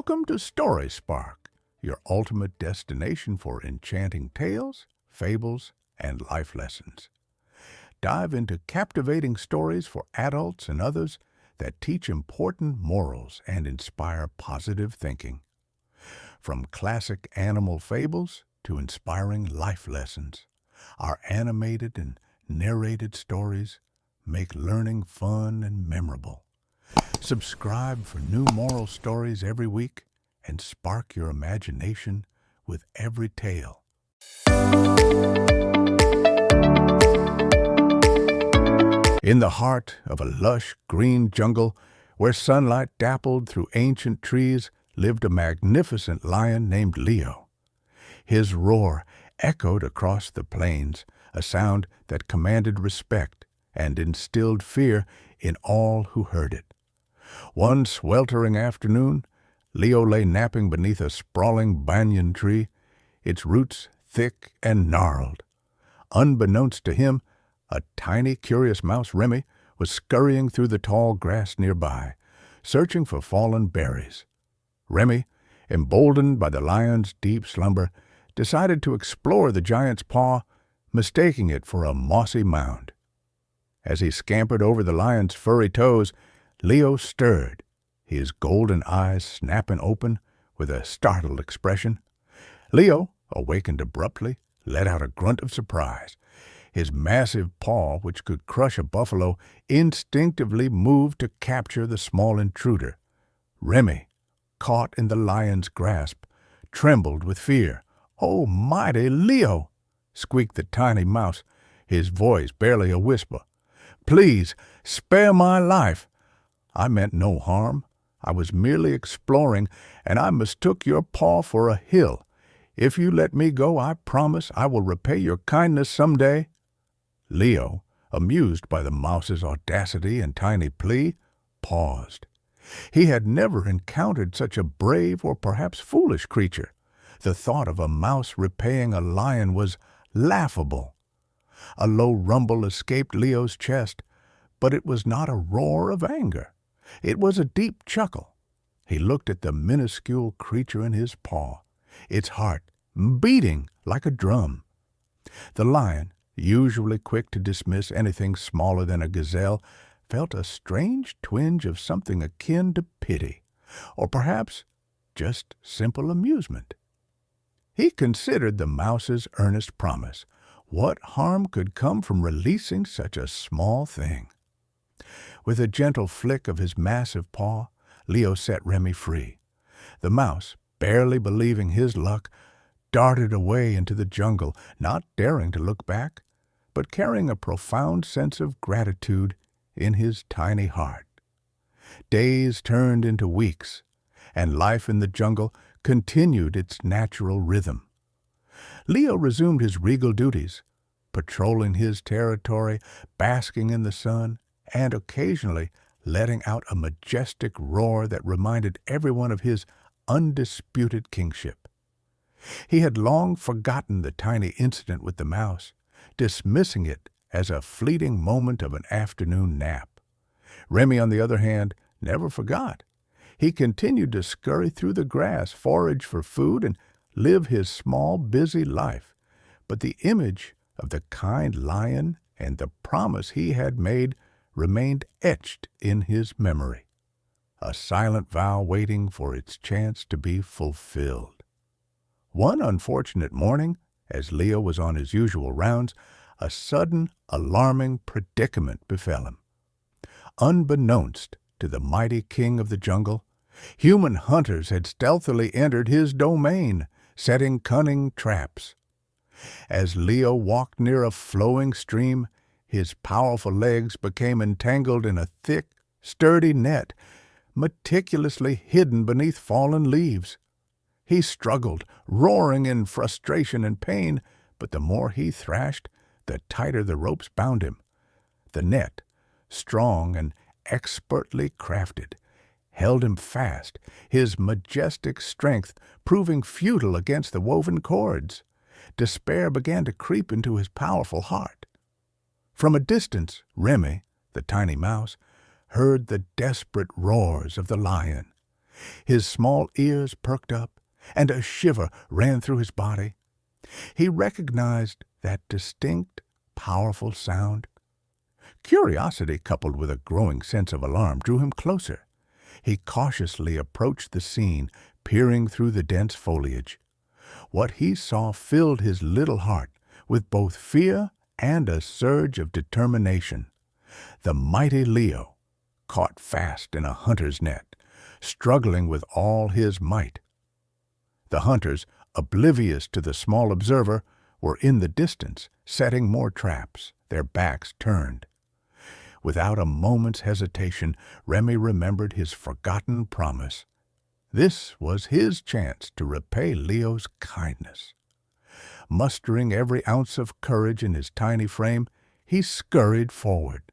Welcome to Story Spark, your ultimate destination for enchanting tales, fables, and life lessons. Dive into captivating stories for adults and others that teach important morals and inspire positive thinking. From classic animal fables to inspiring life lessons, our animated and narrated stories make learning fun and memorable. Subscribe for new moral stories every week and spark your imagination with every tale. In the heart of a lush green jungle where sunlight dappled through ancient trees lived a magnificent lion named Leo. His roar echoed across the plains, a sound that commanded respect and instilled fear in all who heard it. One sweltering afternoon, Leo lay napping beneath a sprawling banyan tree, its roots thick and gnarled. Unbeknownst to him, a tiny, curious mouse, Remy, was scurrying through the tall grass nearby, searching for fallen berries. Remy, emboldened by the lion's deep slumber, decided to explore the giant's paw, mistaking it for a mossy mound. As he scampered over the lion's furry toes, Leo stirred, his golden eyes snapping open with a startled expression. Leo, awakened abruptly, let out a grunt of surprise. His massive paw, which could crush a buffalo, instinctively moved to capture the small intruder. Remy, caught in the lion's grasp, trembled with fear. "Oh, mighty Leo!" squeaked the tiny mouse, his voice barely a whisper. "Please, spare my life. I meant no harm. I was merely exploring, and I mistook your paw for a hill. If you let me go, I promise I will repay your kindness someday." Leo, amused by the mouse's audacity and tiny plea, paused. He had never encountered such a brave or perhaps foolish creature. The thought of a mouse repaying a lion was laughable. A low rumble escaped Leo's chest, but it was not a roar of anger. It was a deep chuckle. He looked at the minuscule creature in his paw, its heart beating like a drum. The lion, usually quick to dismiss anything smaller than a gazelle, felt a strange twinge of something akin to pity, or perhaps just simple amusement. He considered the mouse's earnest promise. What harm could come from releasing such a small thing? With a gentle flick of his massive paw, Leo set Remy free. The mouse, barely believing his luck, darted away into the jungle, not daring to look back, but carrying a profound sense of gratitude in his tiny heart. Days turned into weeks, and life in the jungle continued its natural rhythm. Leo resumed his regal duties, patrolling his territory, basking in the sun, and occasionally letting out a majestic roar that reminded everyone of his undisputed kingship. He had long forgotten the tiny incident with the mouse, dismissing it as a fleeting moment of an afternoon nap. Remy, on the other hand, never forgot. He continued to scurry through the grass, forage for food, and live his small, busy life. But the image of the kind lion and the promise he had made remained etched in his memory, a silent vow waiting for its chance to be fulfilled. One unfortunate morning, as Leo was on his usual rounds, a sudden, alarming predicament befell him. Unbeknownst to the mighty king of the jungle, human hunters had stealthily entered his domain, setting cunning traps. As Leo walked near a flowing stream, his powerful legs became entangled in a thick, sturdy net, meticulously hidden beneath fallen leaves. He struggled, roaring in frustration and pain, but the more he thrashed, the tighter the ropes bound him. The net, strong and expertly crafted, held him fast, his majestic strength proving futile against the woven cords. Despair began to creep into his powerful heart. From a distance, Remy, the tiny mouse, heard the desperate roars of the lion. His small ears perked up, and a shiver ran through his body. He recognized that distinct, powerful sound. Curiosity, coupled with a growing sense of alarm, drew him closer. He cautiously approached the scene, peering through the dense foliage. What he saw filled his little heart with both fear and a surge of determination. The mighty Leo, caught fast in a hunter's net, struggling with all his might. The hunters, oblivious to the small observer, were in the distance, setting more traps, their backs turned. Without a moment's hesitation, Remy remembered his forgotten promise. This was his chance to repay Leo's kindness. Mustering every ounce of courage in his tiny frame, he scurried forward.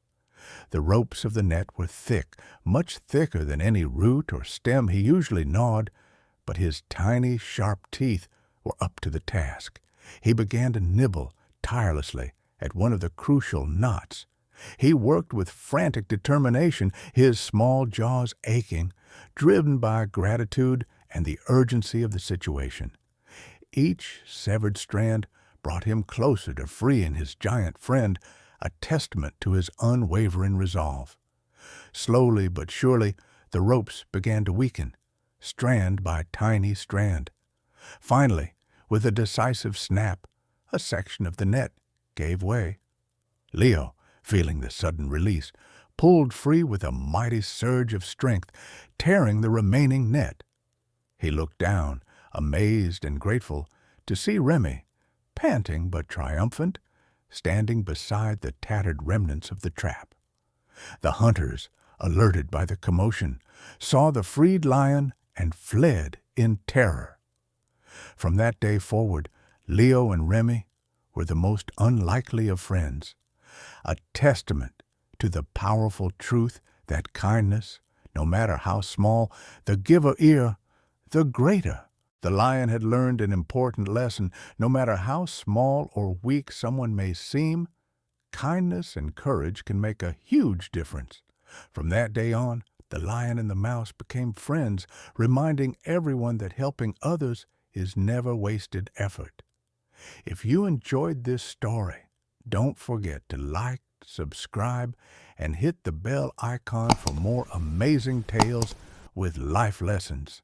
The ropes of the net were thick, much thicker than any root or stem he usually gnawed, but his tiny, sharp teeth were up to the task. He began to nibble tirelessly at one of the crucial knots. He worked with frantic determination, his small jaws aching, driven by gratitude and the urgency of the situation. Each severed strand brought him closer to freeing his giant friend, a testament to his unwavering resolve. Slowly but surely, the ropes began to weaken, strand by tiny strand. Finally, with a decisive snap, a section of the net gave way. Leo, feeling the sudden release, pulled free with a mighty surge of strength, tearing the remaining net. He looked down, amazed and grateful, to see Remy, panting but triumphant, standing beside the tattered remnants of the trap. The hunters, alerted by the commotion, saw the freed lion and fled in terror. From that day forward, Leo and Remy were the most unlikely of friends, a testament to the powerful truth that kindness, no matter how small, the giver ear, the greater. The lion had learned an important lesson. No matter how small or weak someone may seem, kindness and courage can make a huge difference. From that day on, the lion and the mouse became friends, reminding everyone that helping others is never wasted effort. If you enjoyed this story, don't forget to like, subscribe, and hit the bell icon for more amazing tales with life lessons.